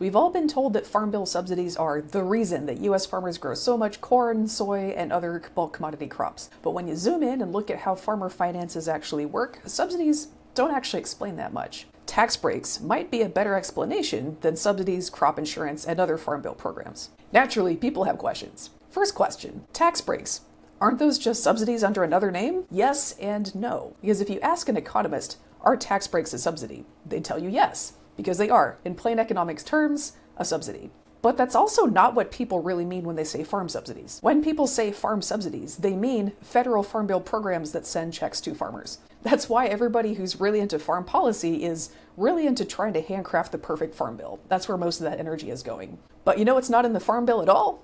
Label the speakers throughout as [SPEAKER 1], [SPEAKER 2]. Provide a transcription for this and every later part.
[SPEAKER 1] We've all been told that Farm Bill subsidies are the reason that U.S. farmers grow so much corn, soy, and other bulk commodity crops. But when you zoom in and look at how farmer finances actually work, subsidies don't actually explain that much. Tax breaks might be a better explanation than subsidies, crop insurance, and other Farm Bill programs. Naturally, people have questions. First question, tax breaks. Aren't those just subsidies under another name? Yes and no. Because if you ask an economist, are tax breaks a subsidy? They'd tell you yes, because they are, in plain economics terms, a subsidy. But that's also not what people really mean when they say farm subsidies. When people say farm subsidies, they mean federal Farm Bill programs that send checks to farmers. That's why everybody who's really into farm policy is really into trying to handcraft the perfect farm bill. That's where most of that energy is going. But you know what's not in the Farm Bill at all?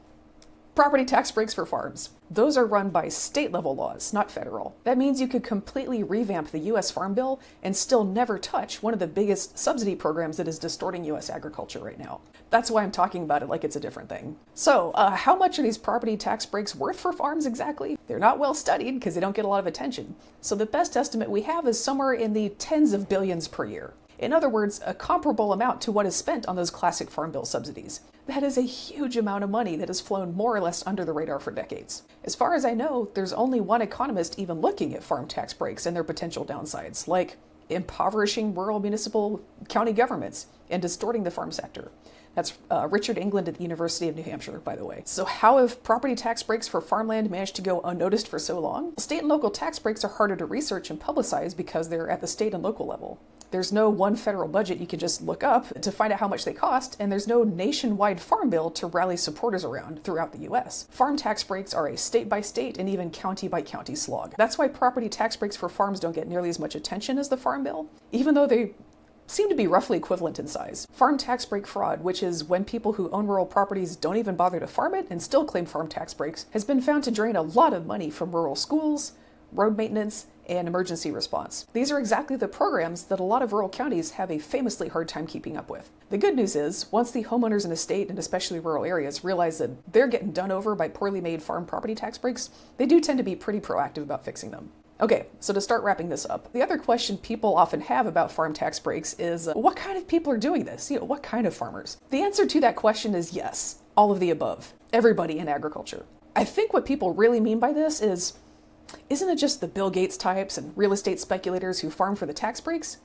[SPEAKER 1] Property tax breaks for farms. Those are run by state level laws, not federal. That means you could completely revamp the US Farm Bill and still never touch one of the biggest subsidy programs that is distorting US agriculture right now. That's why I'm talking about it like it's a different thing. So, how much are these property tax breaks worth for farms exactly? They're not well studied because they don't get a lot of attention. So the best estimate we have is somewhere in the tens of billions per year. In other words, a comparable amount to what is spent on those classic Farm Bill subsidies. That is a huge amount of money that has flown more or less under the radar for decades. As far as I know, there's only one economist even looking at farm tax breaks and their potential downsides, like impoverishing rural municipal county governments and distorting the farm sector. That's Richard England at the University of New Hampshire, by the way. So how have property tax breaks for farmland managed to go unnoticed for so long? State and local tax breaks are harder to research and publicize because they're at the state and local level. There's no one federal budget you can just look up to find out how much they cost, and there's no nationwide farm bill to rally supporters around throughout the US. Farm tax breaks are a state-by-state and even county-by-county slog. That's why property tax breaks for farms don't get nearly as much attention as the Farm Bill, even though they seem to be roughly equivalent in size. Farm tax break fraud, which is when people who own rural properties don't even bother to farm it and still claim farm tax breaks, has been found to drain a lot of money from rural schools, road maintenance, and emergency response. These are exactly the programs that a lot of rural counties have a famously hard time keeping up with. The good news is, once the homeowners in a state, and especially rural areas, realize that they're getting done over by poorly made farm property tax breaks, they do tend to be pretty proactive about fixing them. Okay, so to start wrapping this up, the other question people often have about farm tax breaks is, what kind of people are doing this? What kind of farmers? The answer to that question is yes, all of the above. Everybody in agriculture. I think what people really mean by this is, isn't it just the Bill Gates types and real estate speculators who farm for the tax breaks?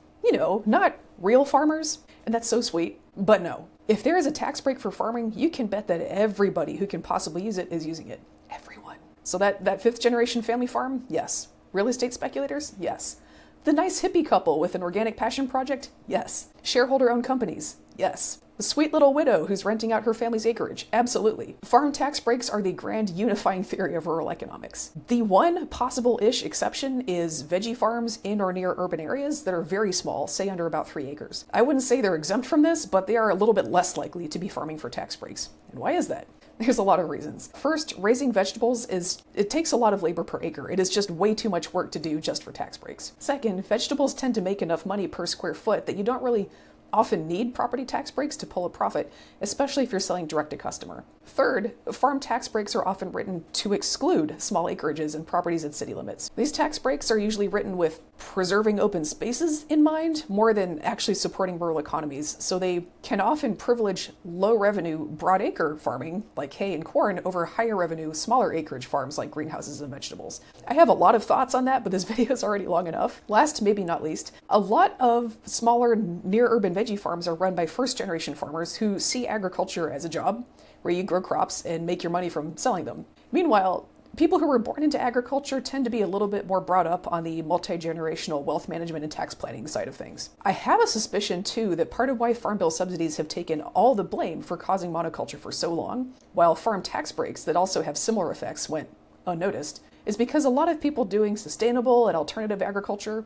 [SPEAKER 1] Not real farmers. And that's so sweet. But no, if there is a tax break for farming, you can bet that everybody who can possibly use it is using it. Everyone. So that fifth generation family farm? Yes. Real estate speculators? Yes. The nice hippie couple with an organic passion project? Yes. Shareholder-owned companies? Yes. The sweet little widow who's renting out her family's acreage? Absolutely. Farm tax breaks are the grand unifying theory of rural economics. The one possible-ish exception is veggie farms in or near urban areas that are very small, say under about 3 acres. I wouldn't say they're exempt from this, but they are a little bit less likely to be farming for tax breaks. And why is that? There's a lot of reasons. First, raising vegetables it takes a lot of labor per acre. It is just way too much work to do just for tax breaks. Second, vegetables tend to make enough money per square foot that you don't really often need property tax breaks to pull a profit, especially if you're selling direct to customer. Third, farm tax breaks are often written to exclude small acreages and properties in city limits. These tax breaks are usually written with preserving open spaces in mind more than actually supporting rural economies, so they can often privilege low revenue broad acre farming like hay and corn over higher revenue smaller acreage farms like greenhouses and vegetables. I have a lot of thoughts on that, but this video is already long enough. Last, maybe not least, a lot of smaller near urban veggie farms are run by first generation farmers who see agriculture as a job where you grow crops and make your money from selling them. Meanwhile, people who were born into agriculture tend to be a little bit more brought up on the multi-generational wealth management and tax planning side of things. I have a suspicion too that part of why Farm Bill subsidies have taken all the blame for causing monoculture for so long, while farm tax breaks that also have similar effects went unnoticed, is because a lot of people doing sustainable and alternative agriculture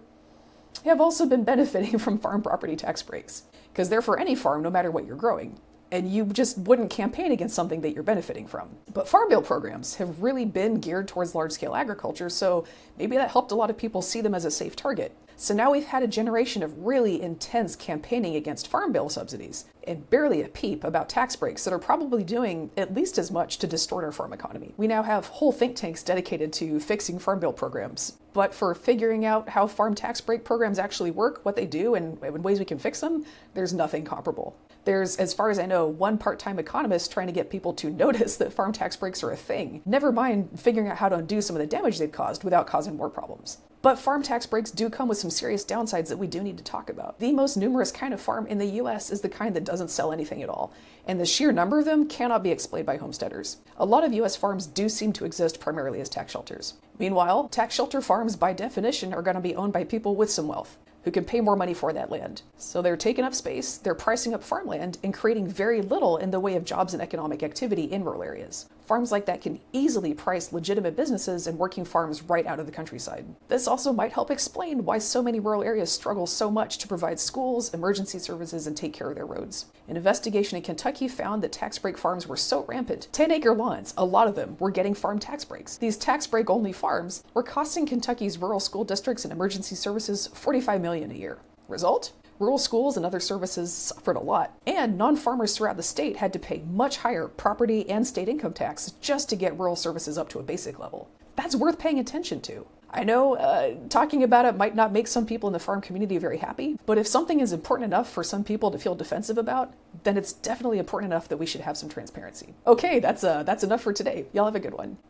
[SPEAKER 1] have also been benefiting from farm property tax breaks, because they're for any farm no matter what you're growing. And you just wouldn't campaign against something that you're benefiting from. But Farm Bill programs have really been geared towards large-scale agriculture, so maybe that helped a lot of people see them as a safe target. So now we've had a generation of really intense campaigning against Farm Bill subsidies, and barely a peep about tax breaks that are probably doing at least as much to distort our farm economy. We now have whole think tanks dedicated to fixing Farm Bill programs, but for figuring out how farm tax break programs actually work, what they do, and ways we can fix them, there's nothing comparable. There's, as far as I know, one part-time economist trying to get people to notice that farm tax breaks are a thing. Never mind figuring out how to undo some of the damage they've caused without causing more problems. But farm tax breaks do come with some serious downsides that we do need to talk about. The most numerous kind of farm in the US is the kind that doesn't sell anything at all, and the sheer number of them cannot be explained by homesteaders. A lot of US farms do seem to exist primarily as tax shelters. Meanwhile, tax shelter farms by definition are going to be owned by people with some wealth, who can pay more money for that land. So they're taking up space, they're pricing up farmland, and creating very little in the way of jobs and economic activity in rural areas. Farms like that can easily price legitimate businesses and working farms right out of the countryside. This also might help explain why so many rural areas struggle so much to provide schools, emergency services, and take care of their roads. An investigation in Kentucky found that tax break farms were so rampant, 10-acre lawns, a lot of them, were getting farm tax breaks. These tax break-only farms were costing Kentucky's rural school districts and emergency services $45 million a year. Result? Rural schools and other services suffered a lot, and non-farmers throughout the state had to pay much higher property and state income tax just to get rural services up to a basic level. That's worth paying attention to. I know talking about it might not make some people in the farm community very happy, but if something is important enough for some people to feel defensive about, then it's definitely important enough that we should have some transparency. Okay, that's enough for today. Y'all have a good one.